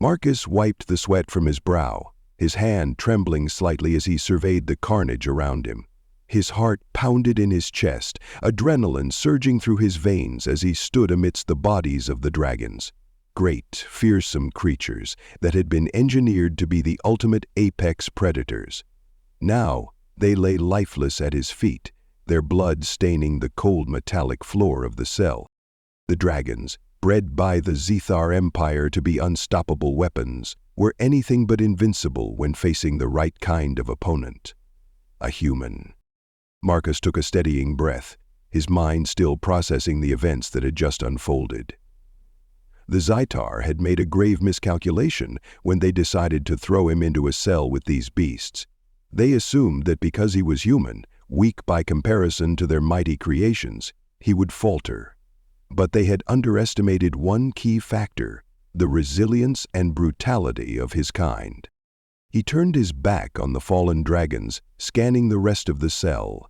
Marcus wiped the sweat from his brow, his hand trembling slightly as he surveyed the carnage around him. His heart pounded in his chest, adrenaline surging through his veins as he stood amidst the bodies of the dragons. Great, fearsome creatures that had been engineered to be the ultimate apex predators. Now they lay lifeless at his feet, their blood staining the cold metallic floor of the cell. The dragons, bred by the Zethar Empire to be unstoppable weapons, were anything but invincible when facing the right kind of opponent. A human. Marcus took a steadying breath, his mind still processing the events that had just unfolded. The Zethar had made a grave miscalculation when they decided to throw him into a cell with these beasts. They assumed that because he was human, weak by comparison to their mighty creations, he would falter. But they had underestimated one key factor, the resilience and brutality of his kind. He turned his back on the fallen dragons, scanning the rest of the cell.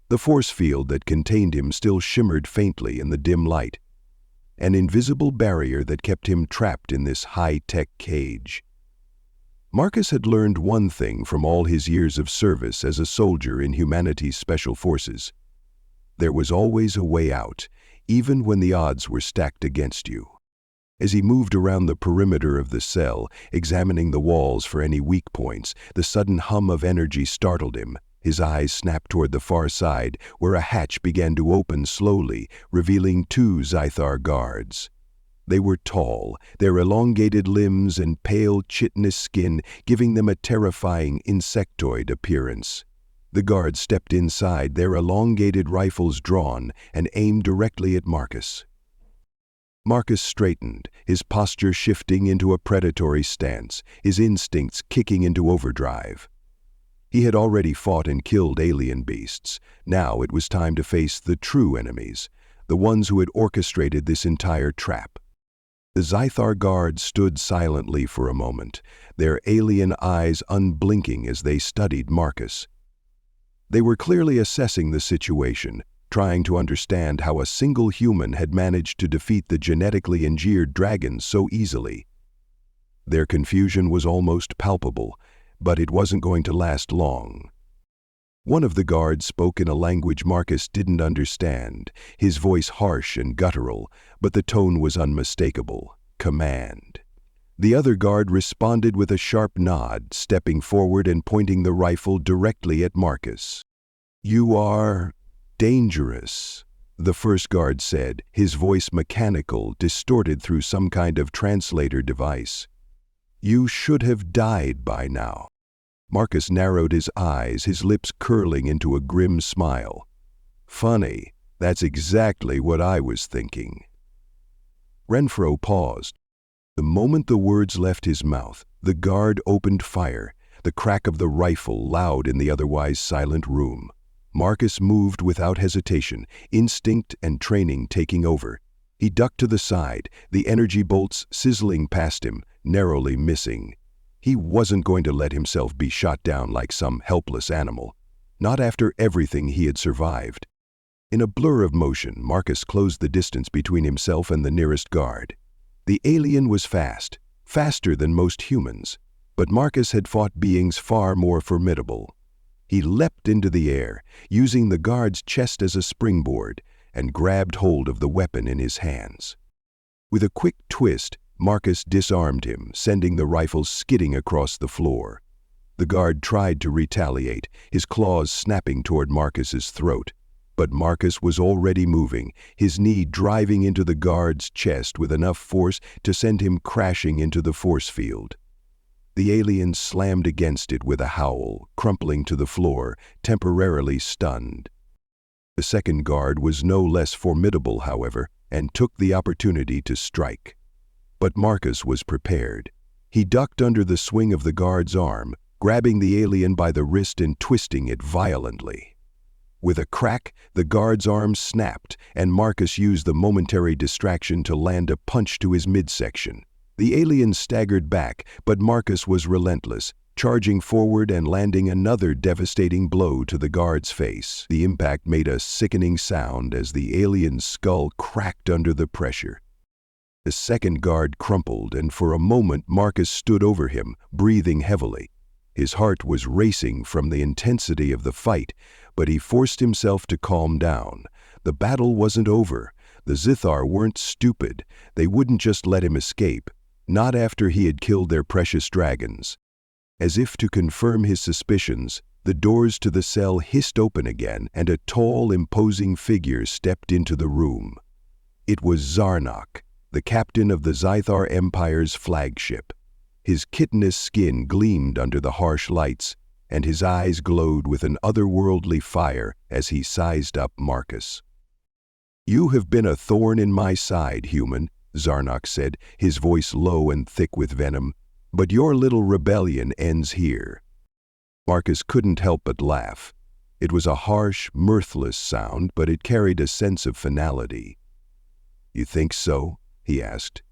The force field that contained him still shimmered faintly in the dim light, an invisible barrier that kept him trapped in this high-tech cage. Marcus had learned one thing from all his years of service as a soldier in humanity's special forces. There was always a way out, even when the odds were stacked against you. As he moved around the perimeter of the cell, examining the walls for any weak points, the sudden hum of energy startled him. His eyes snapped toward the far side, where a hatch began to open slowly, revealing two Zethar guards. They were tall, their elongated limbs and pale chitinous skin giving them a terrifying insectoid appearance. The guards stepped inside, their elongated rifles drawn, and aimed directly at Marcus. Marcus straightened, his posture shifting into a predatory stance, his instincts kicking into overdrive. He had already fought and killed alien beasts. Now it was time to face the true enemies, the ones who had orchestrated this entire trap. The Zethar guards stood silently for a moment, their alien eyes unblinking as they studied Marcus. They were clearly assessing the situation, trying to understand how a single human had managed to defeat the genetically engineered dragons so easily. Their confusion was almost palpable, but it wasn't going to last long. One of the guards spoke in a language Marcus didn't understand, his voice harsh and guttural, but the tone was unmistakable: command. The other guard responded with a sharp nod, stepping forward and pointing the rifle directly at Marcus. "You are dangerous," the first guard said, his voice mechanical, distorted through some kind of translator device. "You should have died by now." Marcus narrowed his eyes, his lips curling into a grim smile. "Funny, that's exactly what I was thinking." Renfro paused. The moment the words left his mouth, the guard opened fire, the crack of the rifle loud in the otherwise silent room. Marcus moved without hesitation, instinct and training taking over. He ducked to the side, the energy bolts sizzling past him, narrowly missing. He wasn't going to let himself be shot down like some helpless animal, not after everything he had survived. In a blur of motion, Marcus closed the distance between himself and the nearest guard. The alien was fast, faster than most humans, but Marcus had fought beings far more formidable. He leapt into the air, using the guard's chest as a springboard, and grabbed hold of the weapon in his hands. With a quick twist, Marcus disarmed him, sending the rifle skidding across the floor. The guard tried to retaliate, his claws snapping toward Marcus's throat. But Marcus was already moving, his knee driving into the guard's chest with enough force to send him crashing into the force field. The alien slammed against it with a howl, crumpling to the floor, temporarily stunned. The second guard was no less formidable, however, and took the opportunity to strike. But Marcus was prepared. He ducked under the swing of the guard's arm, grabbing the alien by the wrist and twisting it violently. With a crack, the guard's arm snapped, and Marcus used the momentary distraction to land a punch to his midsection. The alien staggered back, but Marcus was relentless, charging forward and landing another devastating blow to the guard's face. The impact made a sickening sound as the alien's skull cracked under the pressure. The second guard crumpled, and for a moment Marcus stood over him, breathing heavily. His heart was racing from the intensity of the fight, but he forced himself to calm down. The battle wasn't over. The Zithar weren't stupid. They wouldn't just let him escape, not after he had killed their precious dragons. As if to confirm his suspicions, the doors to the cell hissed open again, and a tall, imposing figure stepped into the room. It was Zarnok, the captain of the Zythar Empire's flagship. His chitinous skin gleamed under the harsh lights, and his eyes glowed with an otherworldly fire as he sized up Marcus. "You have been a thorn in my side, human," Zarnok said, his voice low and thick with venom, "but your little rebellion ends here." Marcus couldn't help but laugh. It was a harsh, mirthless sound, but it carried a sense of finality. "You think so?" he asked.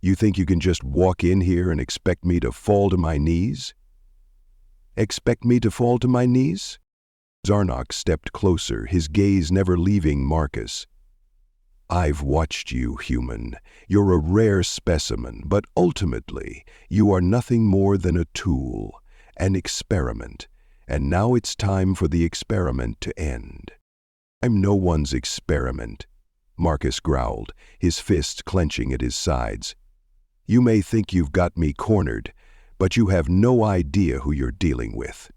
"You think you can just walk in here and expect me to fall to my knees?" "Expect me to fall to my knees?" Zarnok stepped closer, his gaze never leaving Marcus. "I've watched you, human. You're a rare specimen, but ultimately, you are nothing more than a tool, an experiment, and now it's time for the experiment to end." "I'm no one's experiment," Marcus growled, his fists clenching at his sides. "You may think you've got me cornered, but you have no idea who you're dealing with."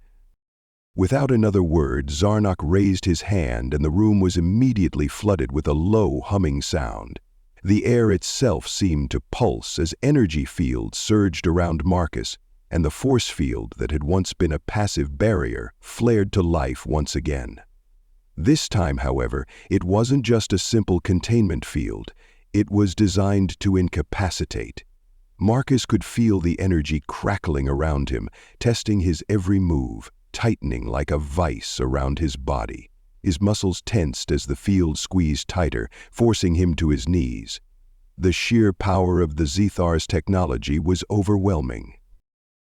Without another word, Zarnok raised his hand, and the room was immediately flooded with a low, humming sound. The air itself seemed to pulse as energy fields surged around Marcus, and the force field that had once been a passive barrier flared to life once again. This time, however, it wasn't just a simple containment field. It was designed to incapacitate. Marcus could feel the energy crackling around him, testing his every move, tightening like a vice around his body. His muscles tensed as the field squeezed tighter, forcing him to his knees. The sheer power of the Zithar's technology was overwhelming.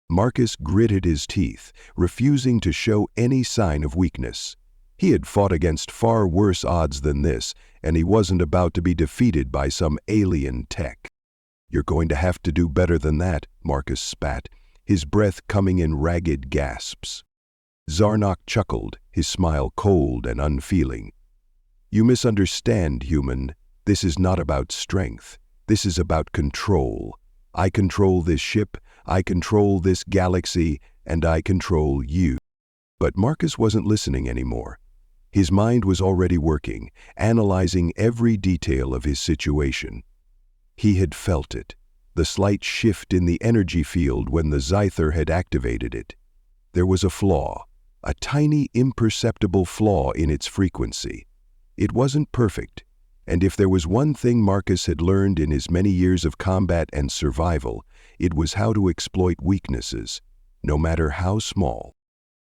Marcus gritted his teeth, refusing to show any sign of weakness. He had fought against far worse odds than this, and he wasn't about to be defeated by some alien tech. "You're going to have to do better than that," Marcus spat, his breath coming in ragged gasps. Zarnok chuckled, his smile cold and unfeeling. "You misunderstand, human. This is not about strength. This is about control. I control this ship, I control this galaxy, and I control you." But Marcus wasn't listening anymore. His mind was already working, analyzing every detail of his situation. He had felt it, the slight shift in the energy field when the Zythar had activated it. There was a flaw, a tiny imperceptible flaw in its frequency. It wasn't perfect, and if there was one thing Marcus had learned in his many years of combat and survival, it was how to exploit weaknesses, no matter how small.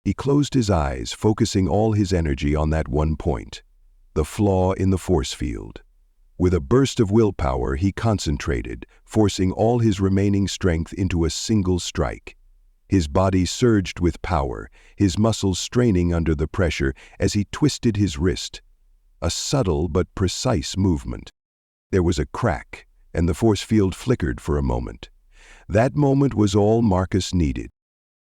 He closed his eyes, focusing all his energy on that one point, the flaw in the force field. With a burst of willpower, he concentrated, forcing all his remaining strength into a single strike. His body surged with power, his muscles straining under the pressure as he twisted his wrist. A subtle but precise movement. There was a crack, and the force field flickered for a moment. That moment was all Marcus needed.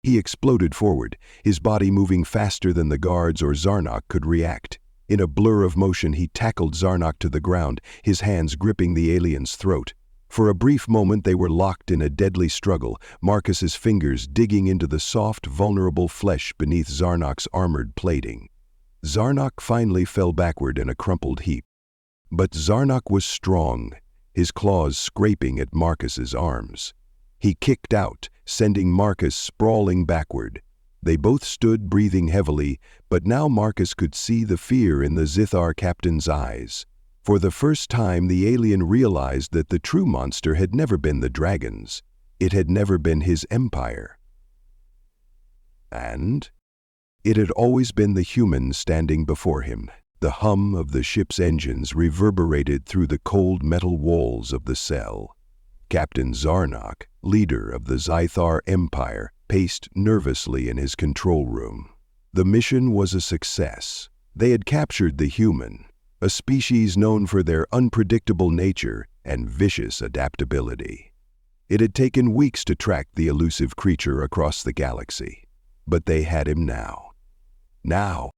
He exploded forward, his body moving faster than the guards or Zarnok could react. In a blur of motion, he tackled Zarnok to the ground, his hands gripping the alien's throat. For a brief moment, they were locked in a deadly struggle, Marcus's fingers digging into the soft, vulnerable flesh beneath Zarnok's armored plating. Zarnok finally fell backward in a crumpled heap. But Zarnok was strong, his claws scraping at Marcus's arms. He kicked out, sending Marcus sprawling backward. They both stood breathing heavily, but now Marcus could see the fear in the Zithar captain's eyes. For the first time, the alien realized that the true monster had never been the dragons. It had never been his empire. And it had always been the human standing before him. The hum of the ship's engines reverberated through the cold metal walls of the cell. Captain Zarnok, leader of the Zythar Empire, paced nervously in his control room. The mission was a success. They had captured the human, a species known for their unpredictable nature and vicious adaptability. It had taken weeks to track the elusive creature across the galaxy, but they had him now. Now,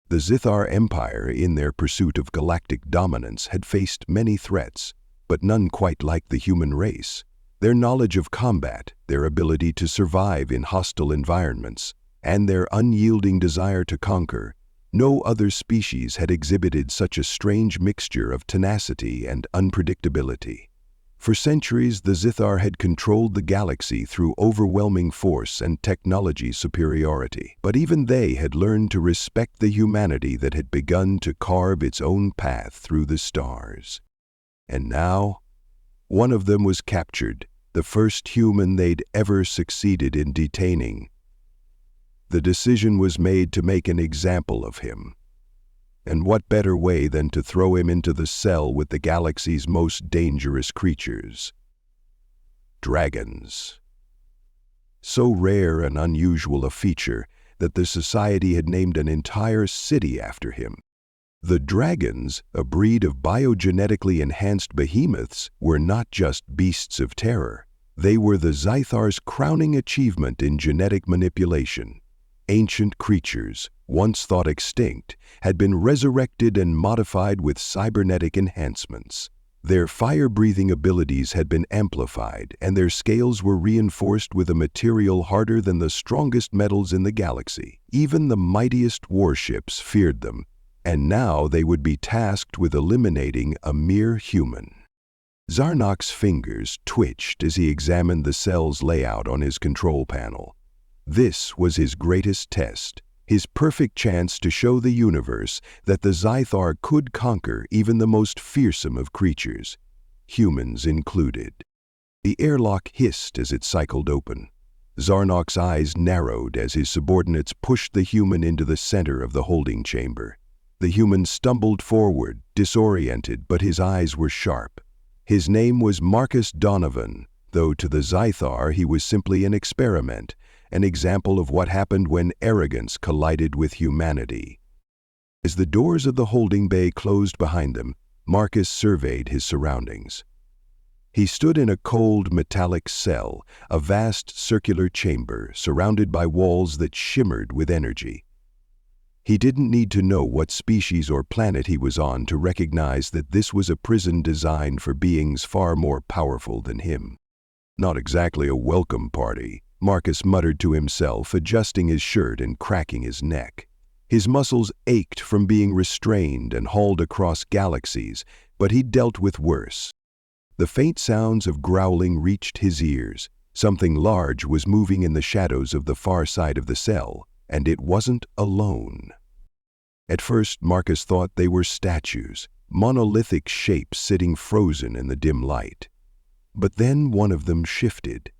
the Zithar Empire, in their pursuit of galactic dominance, had faced many threats, but none quite like the human race. Their knowledge of combat, their ability to survive in hostile environments, and their unyielding desire to conquer, no other species had exhibited such a strange mixture of tenacity and unpredictability. For centuries, the Zithar had controlled the galaxy through overwhelming force and technology superiority, but even they had learned to respect the humanity that had begun to carve its own path through the stars. And now, one of them was captured, the first human they'd ever succeeded in detaining. The decision was made to make an example of him. And what better way than to throw him into the cell with the galaxy's most dangerous creatures? Dragons. So rare and unusual a feature that the society had named an entire city after him. The dragons, a breed of biogenetically enhanced behemoths, were not just beasts of terror. They were the Zithar's crowning achievement in genetic manipulation. Ancient creatures, once thought extinct, had been resurrected and modified with cybernetic enhancements. Their fire-breathing abilities had been amplified, and their scales were reinforced with a material harder than the strongest metals in the galaxy. Even the mightiest warships feared them, and now they would be tasked with eliminating a mere human. Zarnok's fingers twitched as he examined the cell's layout on his control panel. This was his greatest test, his perfect chance to show the universe that the Zithar could conquer even the most fearsome of creatures, humans included. The airlock hissed as it cycled open. Zarnok's eyes narrowed as his subordinates pushed the human into the center of the holding chamber. The human stumbled forward, disoriented, but his eyes were sharp. His name was Marcus Donovan, though to the Zithar he was simply an experiment, an example of what happened when arrogance collided with humanity. As the doors of the holding bay closed behind them, Marcus surveyed his surroundings. He stood in a cold metallic cell, a vast circular chamber surrounded by walls that shimmered with energy. He didn't need to know what species or planet he was on to recognize that this was a prison designed for beings far more powerful than him. Not exactly a welcome party, Marcus muttered to himself, adjusting his shirt and cracking his neck. His muscles ached from being restrained and hauled across galaxies, but he dealt with worse. The faint sounds of growling reached his ears. Something large was moving in the shadows of the far side of the cell, and it wasn't alone. At first, Marcus thought they were statues, monolithic shapes sitting frozen in the dim light. But then one of them shifted.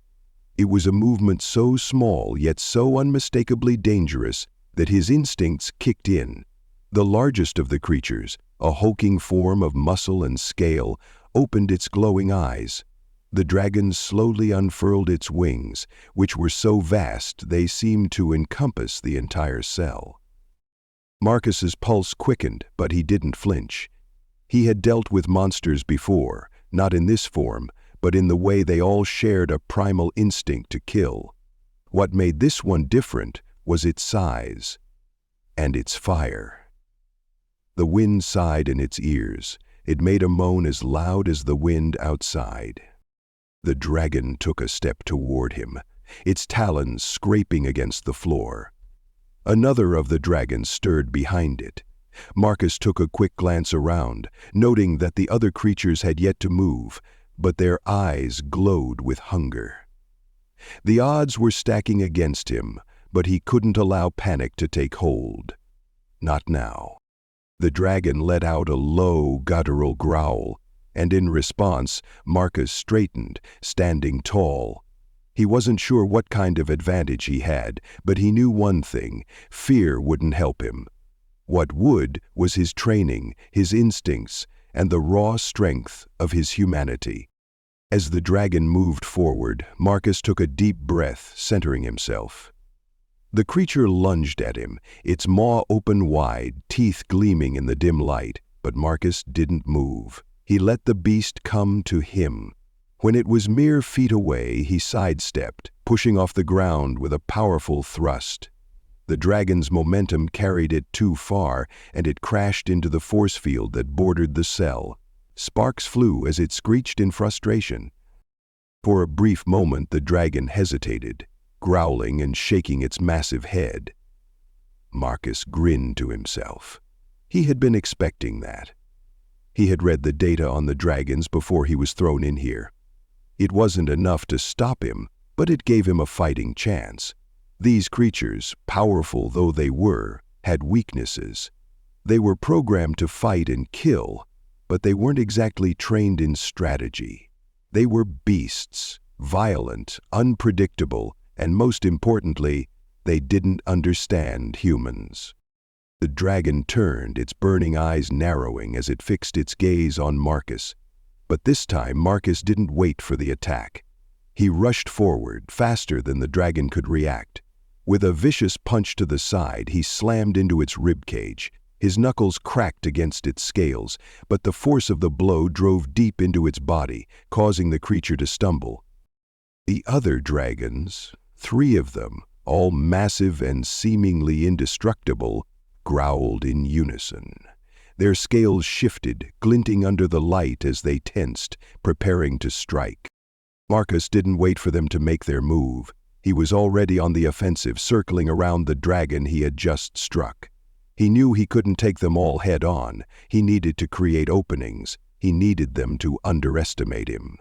It was a movement so small yet so unmistakably dangerous that his instincts kicked in. The largest of the creatures, a hulking form of muscle and scale, opened its glowing eyes. The dragon slowly unfurled its wings, which were so vast they seemed to encompass the entire cell. Marcus's pulse quickened, but he didn't flinch. He had dealt with monsters before, not in this form, but in the way they all shared a primal instinct to kill. What made this one different was its size and its fire. The wind sighed in its ears. It made a moan as loud as the wind outside. The dragon took a step toward him, its talons scraping against the floor. Another of the dragons stirred behind it. Marcus took a quick glance around, noting that the other creatures had yet to move, but their eyes glowed with hunger. The odds were stacking against him, but he couldn't allow panic to take hold. Not now. The dragon let out a low, guttural growl, and in response, Marcus straightened, standing tall. He wasn't sure what kind of advantage he had, but he knew one thing: fear wouldn't help him. What would was his training, his instincts, and the raw strength of his humanity. As the dragon moved forward, Marcus took a deep breath, centering himself. The creature lunged at him, its maw open wide, teeth gleaming in the dim light, but Marcus didn't move. He let the beast come to him. When it was mere feet away, he sidestepped, pushing off the ground with a powerful thrust. The dragon's momentum carried it too far, and it crashed into the force field that bordered the cell. Sparks flew as it screeched in frustration. For a brief moment, the dragon hesitated, growling and shaking its massive head. Marcus grinned to himself. He had been expecting that. He had read the data on the dragons before he was thrown in here. It wasn't enough to stop him, but it gave him a fighting chance. These creatures, powerful though they were, had weaknesses. They were programmed to fight and kill, but they weren't exactly trained in strategy. They were beasts, violent, unpredictable, and most importantly, they didn't understand humans. The dragon turned, its burning eyes narrowing as it fixed its gaze on Marcus. But this time, Marcus didn't wait for the attack. He rushed forward, faster than the dragon could react. With a vicious punch to the side, he slammed into its ribcage. His knuckles cracked against its scales, but the force of the blow drove deep into its body, causing the creature to stumble. The other dragons, 3 of them, all massive and seemingly indestructible, growled in unison. Their scales shifted, glinting under the light as they tensed, preparing to strike. Marcus didn't wait for them to make their move. He was already on the offensive, circling around the dragon he had just struck. He knew he couldn't take them all head-on. He needed to create openings. He needed them to underestimate him.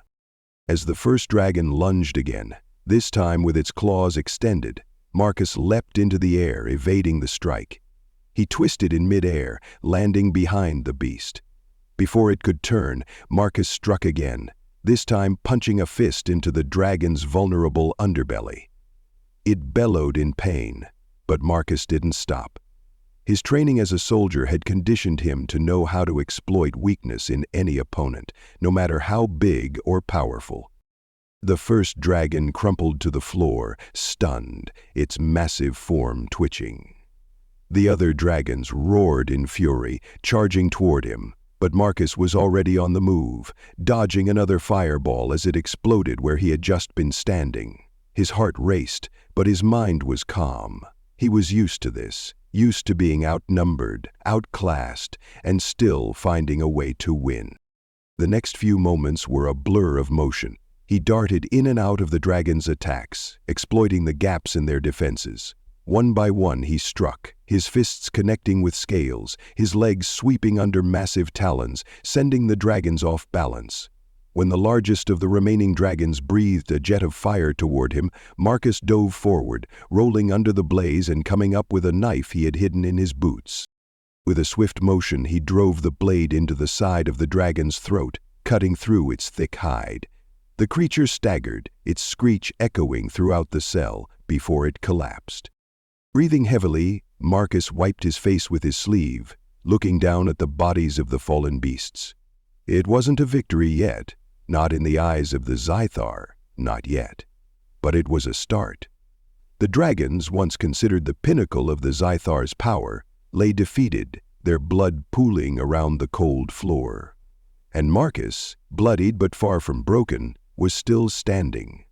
As the first dragon lunged again, this time with its claws extended, Marcus leapt into the air, evading the strike. He twisted in mid-air, landing behind the beast. Before it could turn, Marcus struck again, this time punching a fist into the dragon's vulnerable underbelly. It bellowed in pain, but Marcus didn't stop. His training as a soldier had conditioned him to know how to exploit weakness in any opponent, no matter how big or powerful. The first dragon crumpled to the floor, stunned, its massive form twitching. The other dragons roared in fury, charging toward him, but Marcus was already on the move, dodging another fireball as it exploded where he had just been standing. His heart raced, but his mind was calm. He was used to this, used to being outnumbered, outclassed, and still finding a way to win. The next few moments were a blur of motion. He darted in and out of the dragon's attacks, exploiting the gaps in their defenses. One by one he struck, his fists connecting with scales, his legs sweeping under massive talons, sending the dragons off balance. When the largest of the remaining dragons breathed a jet of fire toward him, Marcus dove forward, rolling under the blaze and coming up with a knife he had hidden in his boots. With a swift motion, he drove the blade into the side of the dragon's throat, cutting through its thick hide. The creature staggered, its screech echoing throughout the cell before it collapsed. Breathing heavily, Marcus wiped his face with his sleeve, looking down at the bodies of the fallen beasts. It wasn't a victory yet, not in the eyes of the Zythar, not yet. But it was a start. The dragons, once considered the pinnacle of the Zythar's power, lay defeated, their blood pooling around the cold floor. And Marcus, bloodied but far from broken, was still standing.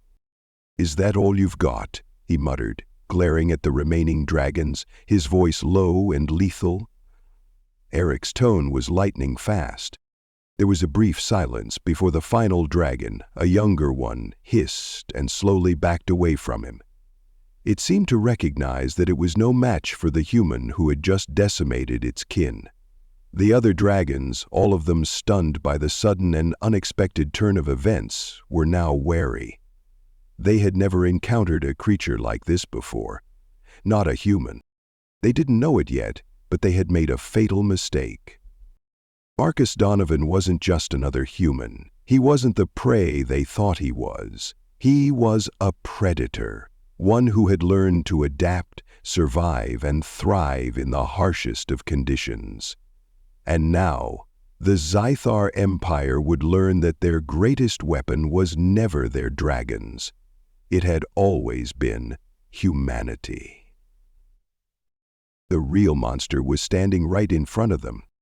"Is that all you've got?" he muttered, glaring at the remaining dragons, his voice low and lethal. Eric's tone was lightning fast. There was a brief silence before the final dragon, a younger one, hissed and slowly backed away from him. It seemed to recognize that it was no match for the human who had just decimated its kin. The other dragons, all of them stunned by the sudden and unexpected turn of events, were now wary. They had never encountered a creature like this before. Not a human. They didn't know it yet, but they had made a fatal mistake. Marcus Donovan wasn't just another human. He wasn't the prey they thought he was. He was a predator, one who had learned to adapt, survive, and thrive in the harshest of conditions. And now, the Zythar Empire would learn that their greatest weapon was never their dragons. It had always been humanity. The real monster was standing right in front of them.